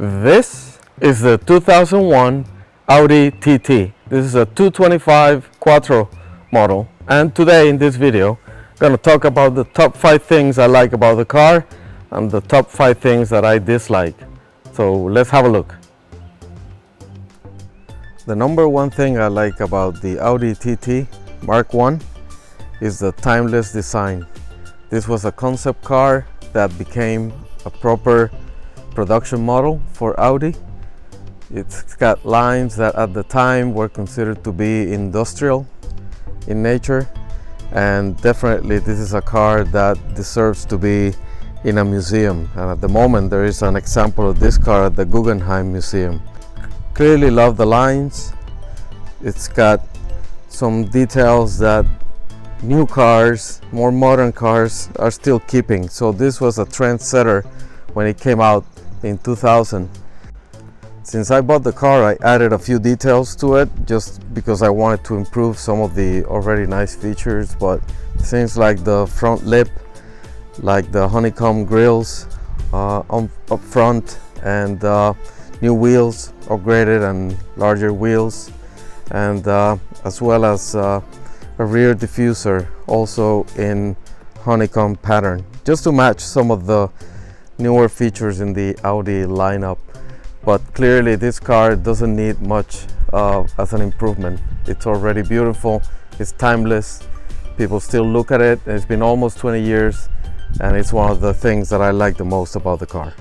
This is the 2001 Audi TT. This is a 225 Quattro model, and today in this video I'm going to talk about the top 5 things I like about the car and the top 5 things that I dislike. So let's have a look. The number one thing I like about the Audi TT Mark 1 is the timeless design. This was a concept car that became a proper production model for Audi. It's got lines that at the time were considered to be industrial in nature, and definitely this is a car that deserves to be in a museum, and at the moment there is an example of this car at the Guggenheim Museum. Clearly love the lines. It's got some details that new cars, more modern cars are still keeping, so this was a trendsetter when it came out in 2000. Since I bought the car, I added a few details to it just because I wanted to improve some of the already nice features, but things like the front lip, like the honeycomb grills up front, and new wheels, upgraded and larger wheels, and as well as a rear diffuser also in honeycomb pattern, just to match some of the newer features in the Audi lineup. But clearly this car doesn't need much as an improvement. It's already beautiful, it's timeless, people still look at it, and it's been almost 20 years, and it's one of the things that I like the most about the car.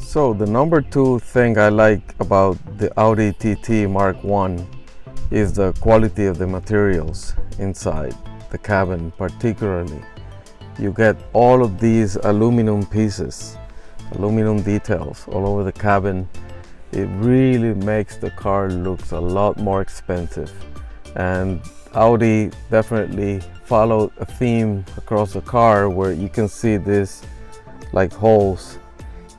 So the number 2 thing I like about the Audi TT Mark 1 is the quality of the materials inside the cabin. Particularly, you get all of these aluminum pieces, aluminum details all over the cabin. It really makes the car look a lot more expensive, and Audi definitely followed a theme across the car where you can see this like holes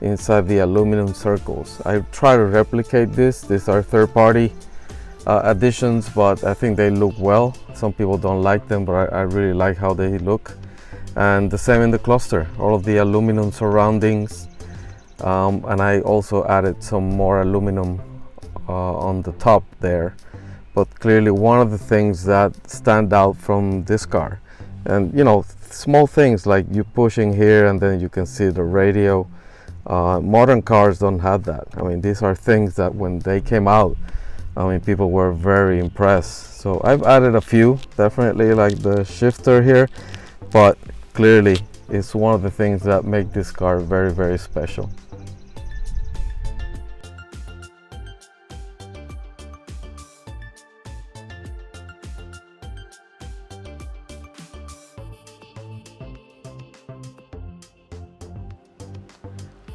inside the aluminum circles. I try to replicate this. These are third-party additions, but I think they look well. Some people don't like them, but I really like how they look. And the same in the cluster, all of the aluminum surroundings, and I also added some more aluminum on the top there. But clearly one of the things that stand out from this car, and you know, small things like you pushing here and then you can see the radio. Modern cars don't have that. I mean, these are things that when they came out, I mean, people were very impressed. So I've added a few, definitely like the shifter here, but clearly it's one of the things that make this car very, very special.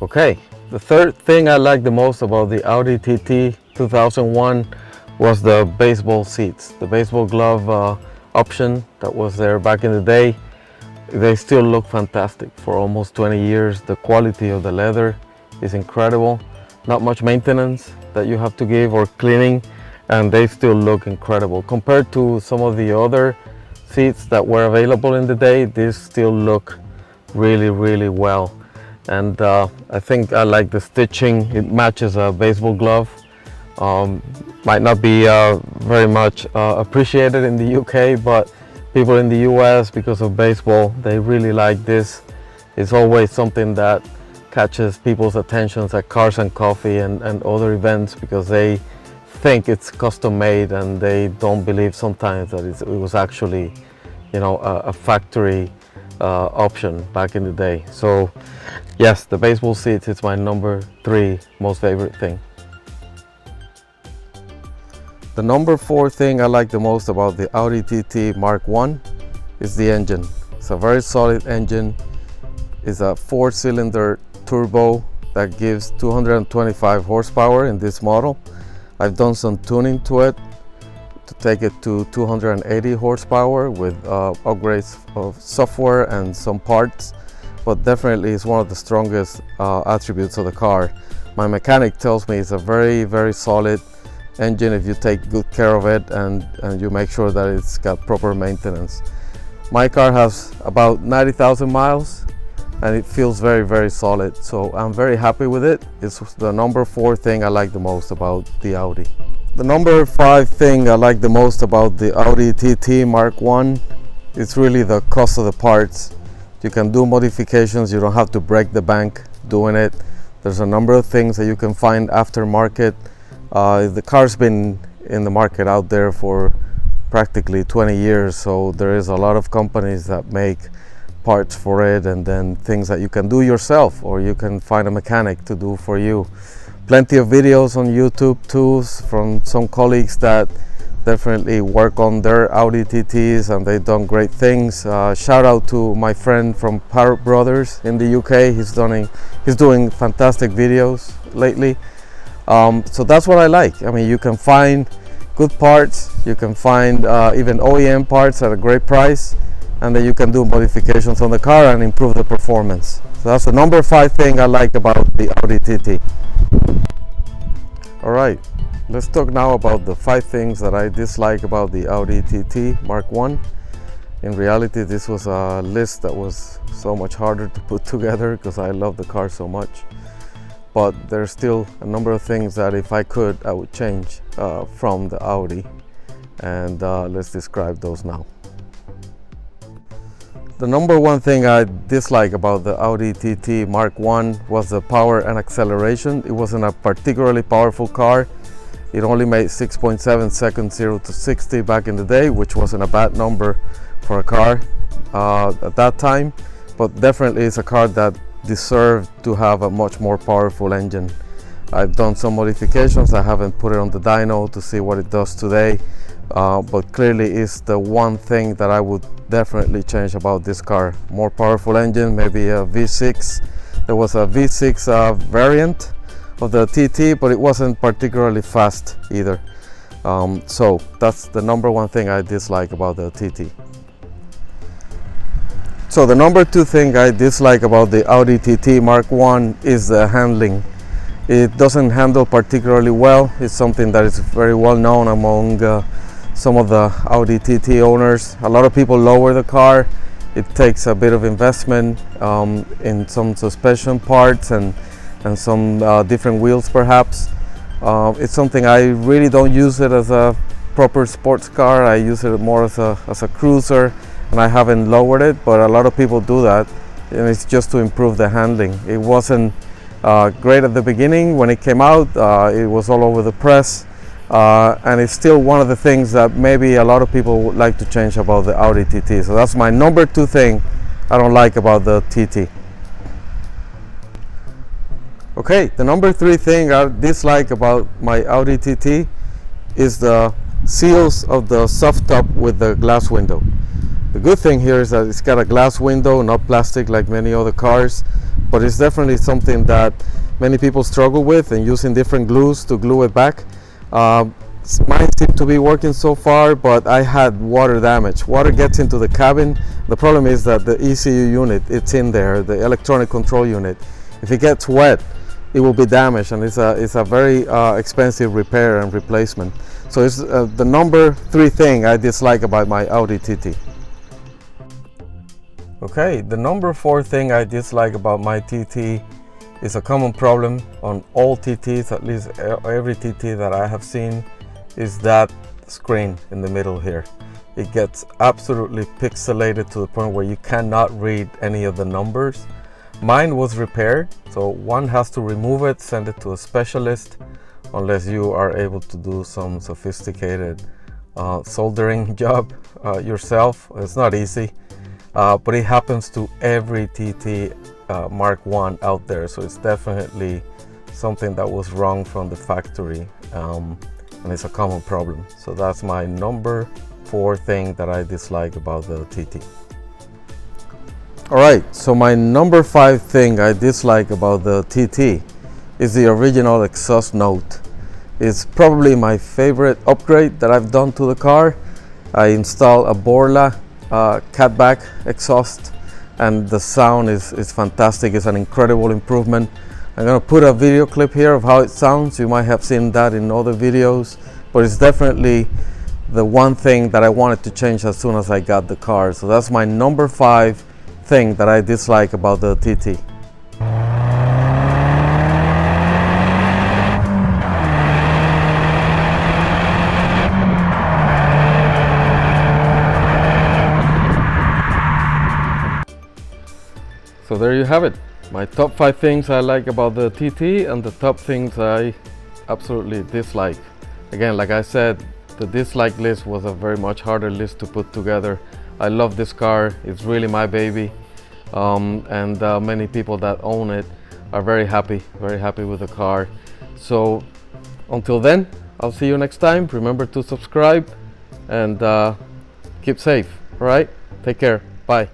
Okay, the third thing I like the most about the Audi TT 2001 was the baseball seats, the baseball glove option that was there back in the day. They still look fantastic for almost 20 years. The quality of the leather is incredible. Not much maintenance that you have to give or cleaning, and they still look incredible. Compared to some of the other seats that were available in the day, these still look really, really well. And I think I like the stitching. It matches a baseball glove. Might not be very much appreciated in the UK, but people in the US, because of baseball, they really like this. It's always something that catches people's attentions at Cars and Coffee and other events, because they think it's custom made and they don't believe sometimes that it was actually, you know, a factory option back in the day. So yes, the baseball seats is my number 3 most favorite thing. The number 4 thing I like the most about the Audi TT Mark 1 is the engine. It's a very solid engine. It's a 4-cylinder turbo that gives 225 horsepower in this model. I've done some tuning to it to take it to 280 horsepower with upgrades of software and some parts, but definitely it's one of the strongest attributes of the car. My mechanic tells me it's a very, very solid engine if you take good care of it and you make sure that it's got proper maintenance. My car has about 90,000 miles, and it feels very, very solid. So I'm very happy with it. It's the number 4 thing I like the most about the Audi. The number 5 thing I like the most about the Audi TT Mark 1 is really the cost of the parts. You can do modifications, you don't have to break the bank doing it. There's a number of things that you can find aftermarket. The car's been in the market out there for practically 20 years, so there is a lot of companies that make parts for it, and then things that you can do yourself, or you can find a mechanic to do for you. Plenty of videos on YouTube too from some colleagues that definitely work on their Audi TTs, and they've done great things. Shout out to my friend from Parrot Brothers in the UK. He's doing fantastic videos lately. So that's what I like. I mean, you can find good parts, you can find even OEM parts at a great price, and then you can do modifications on the car and improve the performance. So that's the number 5 thing I like about the Audi TT. All right, let's talk now about the 5 things that I dislike about the Audi TT Mark 1. In reality, this was a list that was so much harder to put together because I love the car so much. But there's still a number of things that if I could, I would change from the Audi. And let's describe those now. The number 1 thing I dislike about the Audi TT Mark 1 was the power and acceleration. It wasn't a particularly powerful car. It only made 6.7 seconds 0 to 60 back in the day, which wasn't a bad number for a car at that time. But definitely it's a car that deserved to have a much more powerful engine. I've done some modifications. I haven't put it on the dyno to see what it does today. But clearly it's the one thing that I would definitely change about this car. More powerful engine, maybe a V6. There was a V6 variant of the TT, but it wasn't particularly fast either. So that's the number 1 thing I dislike about the TT. So the number 2 thing I dislike about the Audi TT Mark 1 is the handling. It doesn't handle particularly well. It's something that is very well known among some of the Audi TT owners. A lot of people lower the car. It takes a bit of investment in some suspension parts and some different wheels perhaps. It's something I really don't use it as a proper sports car. I use it more as a cruiser, and I haven't lowered it, but a lot of people do that, and it's just to improve the handling. It wasn't great at the beginning when it came out. It was all over the press. And it's still one of the things that maybe a lot of people would like to change about the Audi TT. So that's my number 2 thing I don't like about the TT. Okay, the number 3 thing I dislike about my Audi TT is the seals of the soft top with the glass window. The good thing here is that it's got a glass window, not plastic like many other cars, but it's definitely something that many people struggle with, and using different glues to glue it back. Mine seemed to be working so far, but I had water damage. Water gets into the cabin. The problem is that the ECU unit, it's in there, the electronic control unit. If it gets wet, it will be damaged, and it's a very expensive repair and replacement. So it's the number 3 thing I dislike about my Audi TT. Okay, the number 4 thing I dislike about my TT is a common problem on all TTs, at least every TT that I have seen, is that screen in the middle here. It gets absolutely pixelated to the point where you cannot read any of the numbers. Mine was repaired, so one has to remove it, send it to a specialist, unless you are able to do some sophisticated soldering job yourself. It's not easy, but it happens to every TT Mark 1 out there, so it's definitely something that was wrong from the factory, and it's a common problem. So that's my number 4 thing that I dislike about the TT. Alright, so my number 5 thing I dislike about the TT is the original exhaust note. It's probably my favorite upgrade that I've done to the car. I installed a Borla catback exhaust, and the sound is fantastic. It's an incredible improvement. I'm gonna put a video clip here of how it sounds. You might have seen that in other videos, but it's definitely the one thing that I wanted to change as soon as I got the car. So that's my number 5 thing that I dislike about the TT. So there you have it, my top 5 things I like about the TT and the top things I absolutely dislike. Again, like I said, the dislike list was a very much harder list to put together. I love this car, it's really my baby, and many people that own it are very happy with the car. So until then, I'll see you next time. Remember to subscribe and keep safe, all right? Take care, bye.